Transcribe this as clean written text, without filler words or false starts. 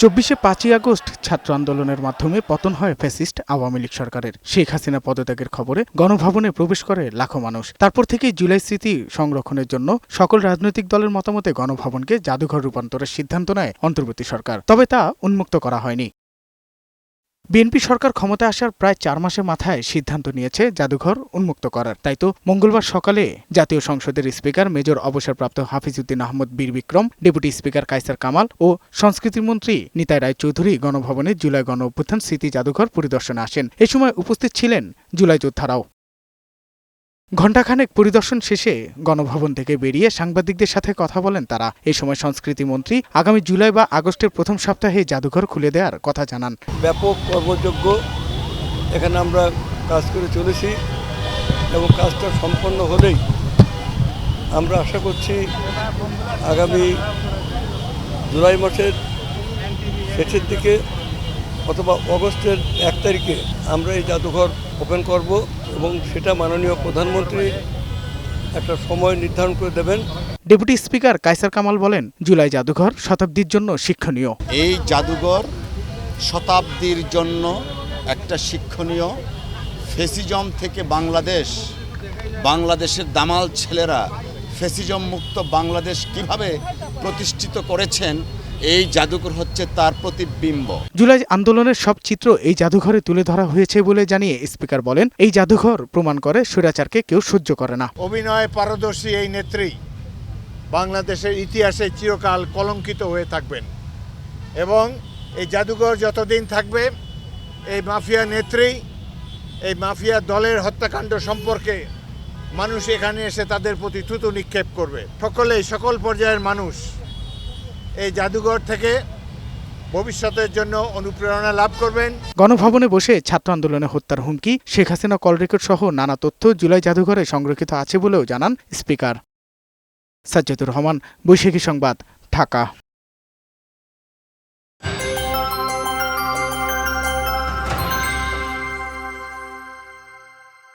২৪শে ৫ই আগস্ট ছাত্র আন্দোলনের মাধ্যমে পতন হয় ফ্যাসিস্ট আওয়ামী লীগ সরকারের। শেখ হাসিনা পদত্যাগের খবরে গণভবনে প্রবেশ করে লাখো মানুষ। তারপর থেকেই জুলাই স্মৃতি সংরক্ষণের জন্য সকল রাজনৈতিক দলের মতামতে গণভবনকে জাদুঘর রূপান্তরের সিদ্ধান্ত নেয় অন্তর্বর্তী সরকার। তবে তা উন্মুক্ত করা হয়নি। বিএনপি সরকার ক্ষমতায় আসার প্রায় ৪ মাসের মাথায় সিদ্ধান্ত নিয়েছে জাদুঘর উন্মুক্ত করার। তাই তো মঙ্গলবার সকালে জাতীয় সংসদের স্পিকার মেজর অবসরপ্রাপ্ত হাফিজউদ্দিন আহমদ বীর বিক্রম, ডেপুটি স্পিকার কায়সার কামাল ও সংস্কৃতিমন্ত্রী নিতাই রায়চৌধুরী গণভবনে জুলাই গণ অভ্যুত্থান স্মৃতি জাদুঘর পরিদর্শনে আসেন। এ সময় উপস্থিত ছিলেন জুলাই যোদ্ধারাও। ঘণ্টাখানেক পরিদর্শন শেষে গণভবন থেকে বেরিয়ে সাংবাদিকদের সাথে কথা বলেন তারা। এই সময় সংস্কৃতি মন্ত্রী আগামী জুলাই বা আগস্টের প্রথম সপ্তাহে জাদুঘর খুলে দেওয়ার কথা জানান। ব্যাপক কর্মযোগ্য এখানে আমরা কাজ করে চলেছি এবং কাজটা সম্পন্ন হলেই আমরা আশা করছি আগামী জুলাই মাসের শেষের দিকে অথবা অগস্টের ১ তারিখে আমরা এই জাদুঘর ওপেন করব এবং সেটা মাননীয় প্রধানমন্ত্রী একটা সময় নির্ধারণ করে দেবেন। ডেপুটি স্পিকার কায়সার কামাল বলেন, জুলাই জাদুঘর শতাব্দীর জন্য শিক্ষণীয়। এই জাদুঘর শতাব্দীর জন্য একটা শিক্ষণীয়। ফ্যাসিজম থেকে বাংলাদেশের দামাল ছেলেরা ফ্যাসিজম মুক্ত বাংলাদেশ কিভাবে প্রতিষ্ঠিত করেছেন, এই জাদুঘর হচ্ছে তার প্রতিবিম্ব। জুলাই আন্দোলনের সব চিত্র এই জাদুঘরে তুলে ধরা হয়েছে বলে জানিয়ে স্পিকার বলেন, এই জাদুঘর প্রমাণ করে স্বৈরাচারকে কেউ সহ্য করে না। অভিনয়ে পারদর্শী এই নেত্রী বাংলাদেশের ইতিহাসে চিরকাল কলঙ্কিত হয়ে থাকবেন এবং এই জাদুঘর যতদিন থাকবে এই মাফিয়া নেত্রী, এই মাফিয়া দলের হত্যাকাণ্ড সম্পর্কে মানুষ এখানে এসে তাদের প্রতি থুতু নিক্ষেপ করবে। সকল পর্যায়ের মানুষ এই জাদুঘর থেকে ভবিষ্যতের জন্য অনুপ্রেরণা লাভ করবেন। গণভবনে বসে ছাত্র আন্দোলনে হত্যার হুমকি, শেখ হাসিনা কল রেকর্ড সহ নানা তথ্য জুলাই জাদুঘরে সংরক্ষিত আছে বলেও জানান স্পিকার। সাজ্জাদুর রহমান, বৈশাখী সংবাদ, ঢাকা।